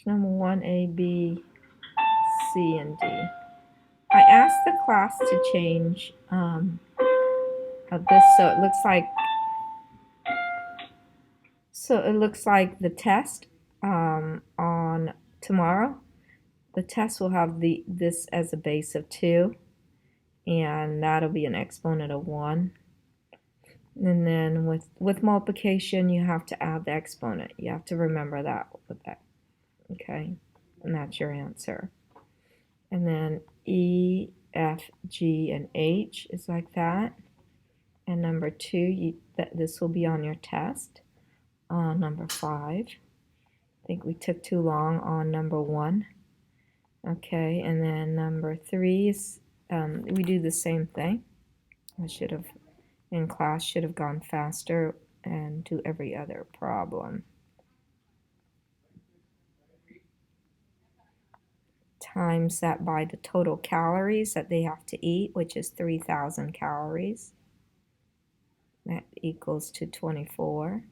number 1, A, B, C, and D. I asked the class to change this so it looks like the test on tomorrow. The test will have this as a base of 2, and that'll be an exponent of 1. And then with multiplication, you have to add the exponent. You have to remember that with that. Okay, and that's your answer. And then E, F, G, and H is like that. And number 2, this will be on your test. Number 5, I think we took too long on number 1. Okay, and then number 3 is we do the same thing. I should have in class should have gone faster and do every other problem. Times that by the total calories that they have to eat, which is 3,000 calories. That equals to 24.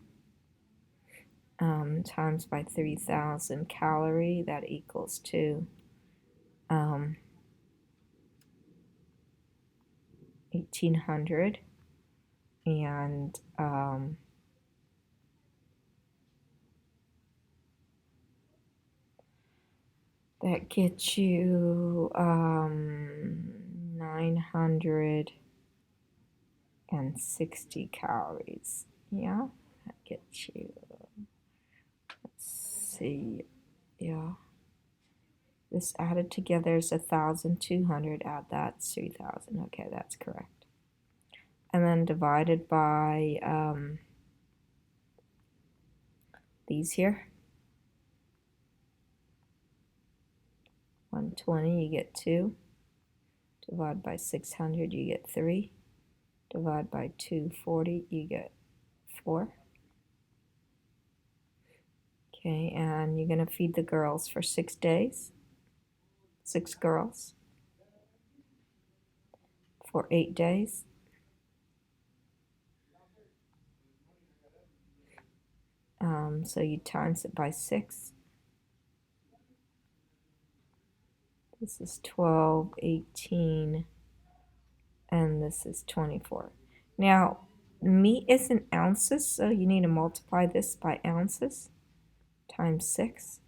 Times by 3,000 calorie, that equals to 1,800. And that gets you 960 calories. Yeah, that gets you, let's see, yeah. This added together is 1,200. Add that, 3,000. Okay, that's correct. And then divided by these here. 120, you get 2. Divide by 600, you get 3. Divide by 240, you get 4. Okay, and you're going to feed the girls for 6 days. 6 girls. For 8 days. So you times it by 6. This is 12, 18, and this is 24. Now, meat is in ounces, so you need to multiply this by ounces. Times 6.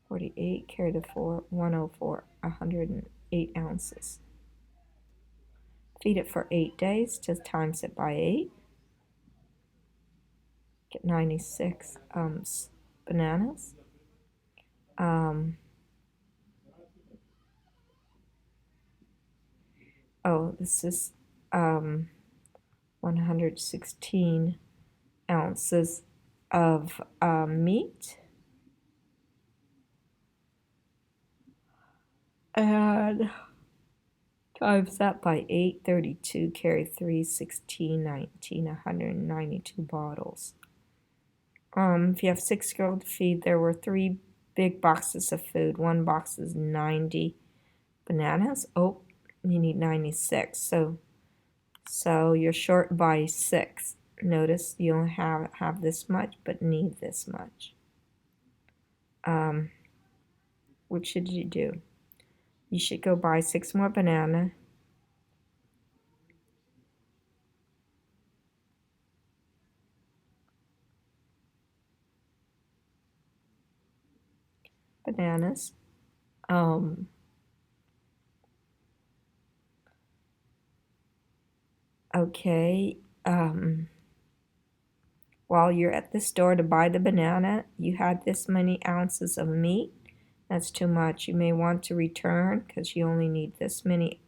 48, carry the 4, 104, 108 ounces. Feed it for 8 days, just times it by 8. Get 96 bananas. This is 116 ounces of meat. And times that by 8, 32, carry 3, 16, 19, 192 bottles. If you have 6 girls to feed, there were 3 big boxes of food. One box is 90 bananas. Oh, you need 96. So you're short by 6. Notice you only have this much, but need this much. What should you do? You should go buy 6 more bananas. Okay, while you're at the store to buy the banana, you had this many ounces of meat. That's too much. You may want to return because you only need this many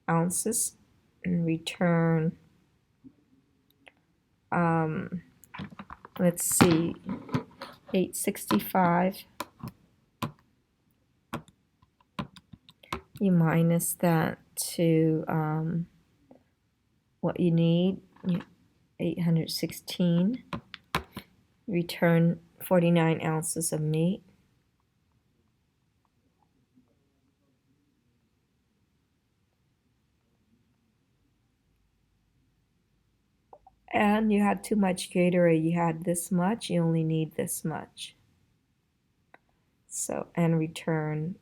ounces, and return, let's see, 865. You minus that to what you need, 816. Return 49 ounces of meat. And you had too much Gatorade. You had this much, you only need this much. So, and return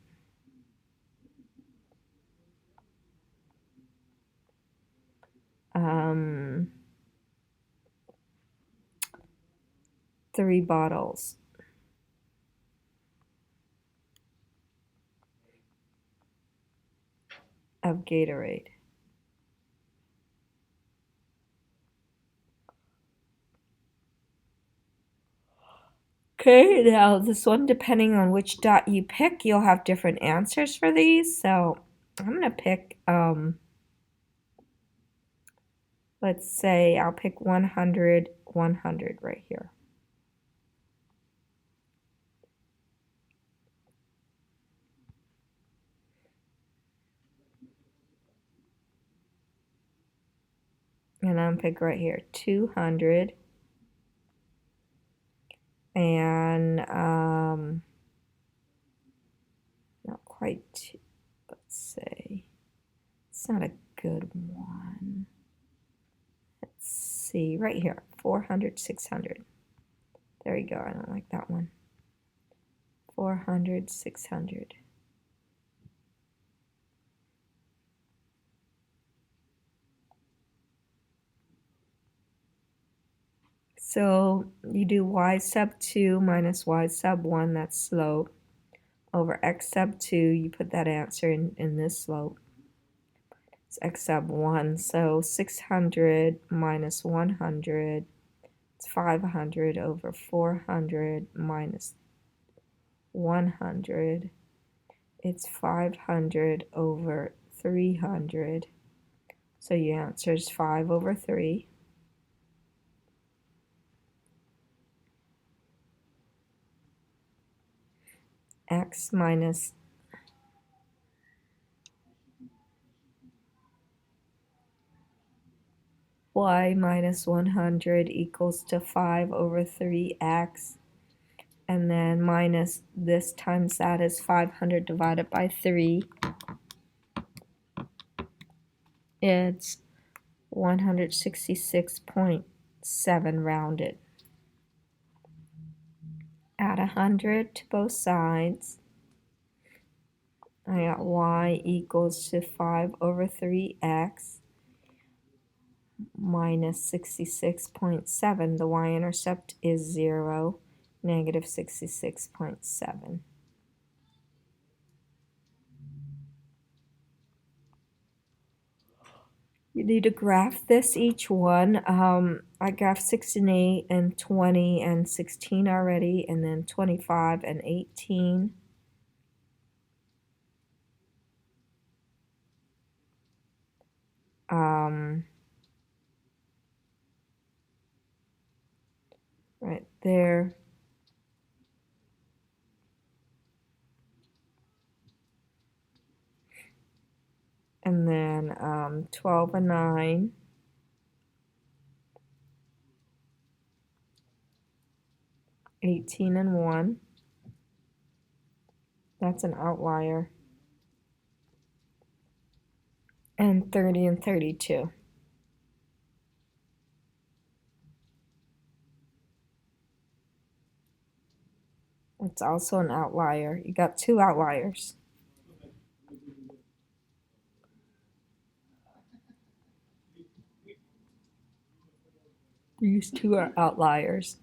um, 3 bottles of Gatorade. Okay, now this one, depending on which dot you pick, you'll have different answers for these. So I'm going to pick, let's say I'll pick 100, 100 right here. And I'm pick right here, 200. And not quite, let's say, it's not a good one. Let's see, right here, 400, 600. There you go, I don't like that one. 400, 600. So you do y sub 2 minus y sub 1, that's slope, over x sub 2, you put that answer in this slope. It's x sub 1, so 600 minus 100, it's 500 over 400 minus 100, it's 500 over 300, so your answer is 5 over 3. X minus y minus 100 equals to 5 over 3x, and then minus this times that is 500 divided by 3. It's 166.7 rounded. Add 100 to both sides. I got y equals to 5 over 3x minus 66.7. The y-intercept is 0, negative 66.7. You need to graph this, each one. I graphed 6 and 8 and 20 and 16 already, and then 25 and 18. Right there. And then 12 and 9. 18 and 1. That's an outlier. And 30 and 32. It's also an outlier. You got 2 outliers. These 2 are outliers.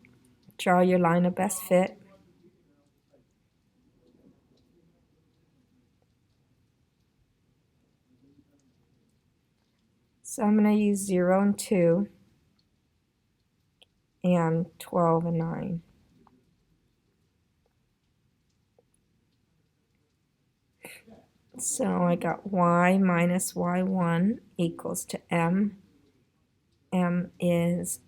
Draw your line of best fit. So I'm going to use 0 and 2 and 12 and 9. So I got y minus y1 equals to m. M is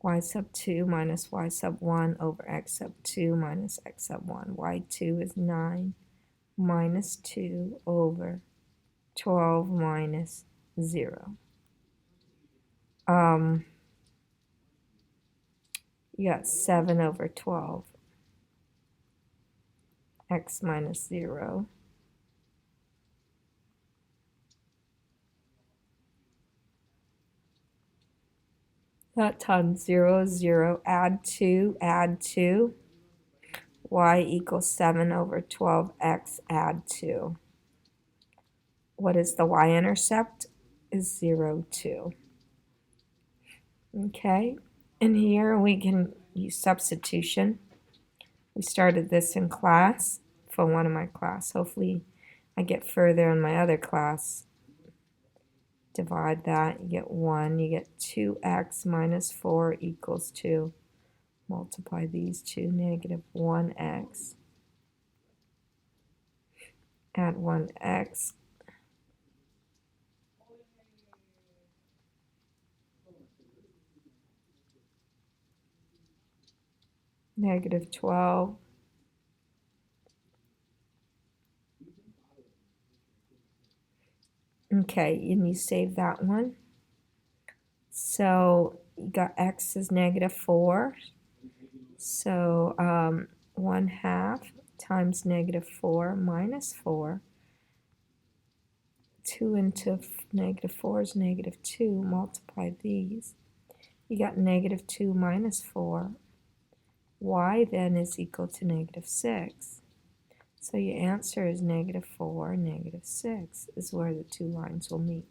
y sub 2 minus y sub 1 over x sub 2 minus x sub 1. y2 is 9 minus 2 over 12 minus 0. You got 7 over 12. X minus 0. That times 0 is 0. Add 2, add 2. y equals 7 over 12x, add 2. What is the y-intercept? Is 0, 2. Okay, and here we can use substitution. We started this in class for one of my class. Hopefully I get further in my other class. Divide that, you get 1. You get 2x minus 4 equals 2. Multiply these two, negative 1x. Add 1x. Negative 12. Okay, and you save that one. So you got x is negative 4. So 1/2 times negative 4 minus 4. 2 into negative 4 is negative 2. Multiply these. You got negative 2 minus 4. Y then is equal to negative 6. So your answer is negative 4, negative 6 is where the two lines will meet.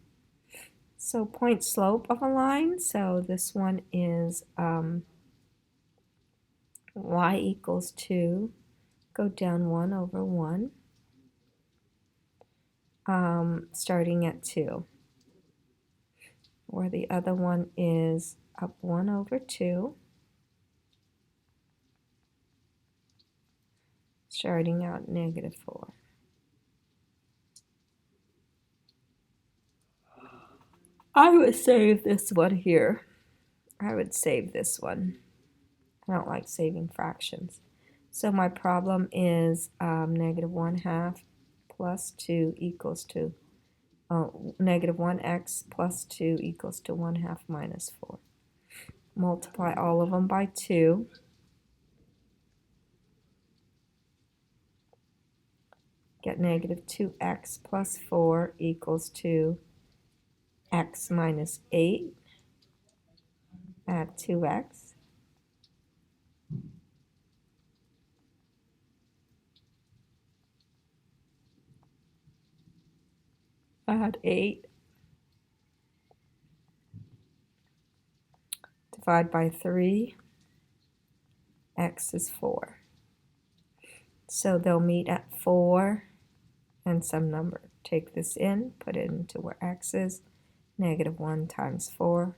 So point slope of a line, so this one is y equals 2, go down 1 over 1, starting at 2. Where the other one is up 1 over 2, starting out negative 4. I would save this one here. I would save this one. I don't like saving fractions. So my problem is negative 1/2 plus 2 equals to negative 1x plus 2 equals to 1/2 minus 4. Multiply all of them by 2. Get negative 2x plus 4 equals to x minus 8. Add 2x. Add 8. Divide by 3. X is 4. So they'll meet at 4 and some number. Take this in, put it into where x is. Negative 1 times 4.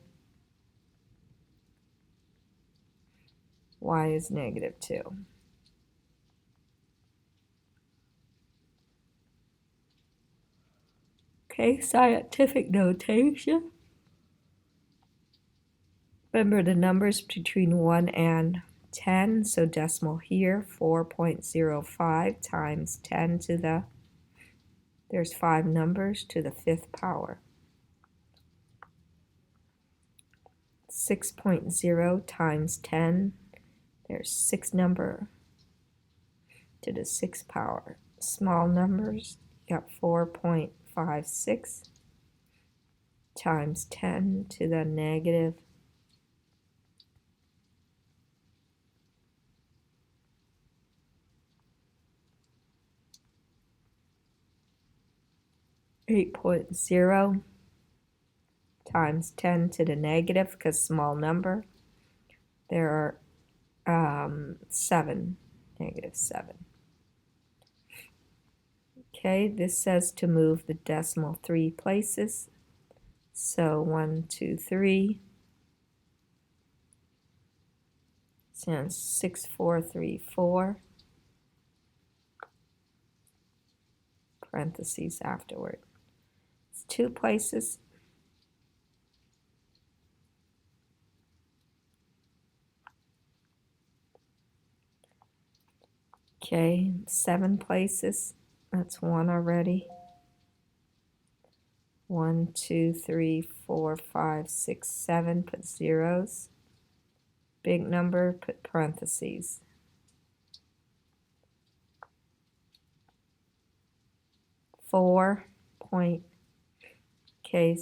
Y is negative 2. Okay, scientific notation. Remember the numbers between 1 and 10, so decimal here, 4.05 times 10 to the, there's 5 numbers to the 5th power. 6.0 times 10, there's 6 number to the 6th power. Small numbers, you got 4.56 times 10 to the negative 8.0 times 10 to the negative, because small number, there are 7, negative 7. Okay, this says to move the decimal 3 places. So 1, 2, 3. Sounds 6, 4, 3, 4. Parentheses afterward. It's 2 places. Okay, 7 places. That's 1 already. 1, 2, 3, 4, 5, 6, 7. Put zeros. Big number, put parentheses. 4 point. Okay,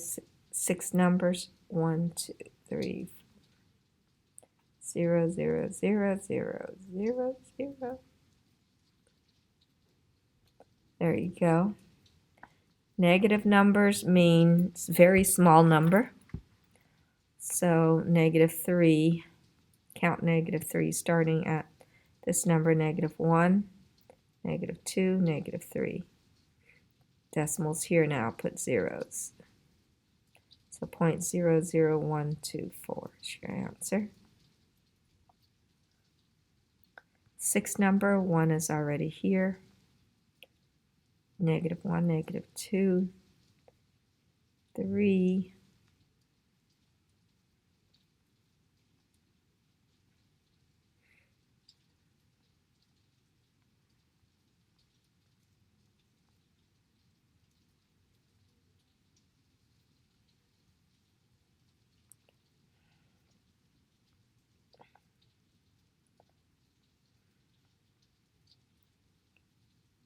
6 numbers. 1, 2, 3, 0, 0, 0, 0, 0, 0. There you go. Negative numbers mean very small number. So -3, count -3 starting at this number, -1, -2, -3. Decimals here now, put zeros. So 0.00124 is your answer. 6 number, 1 is already here. -1, -2, 3,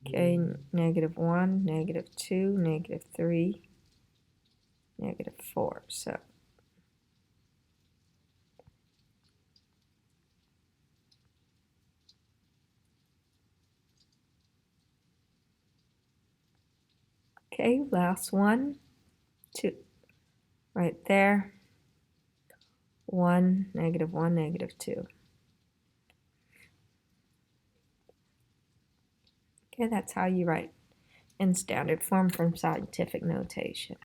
okay, -1, -2, -3, -4. So okay, last one, 2, right there. 1, -1, -2. Okay, that's how you write in standard form from scientific notation.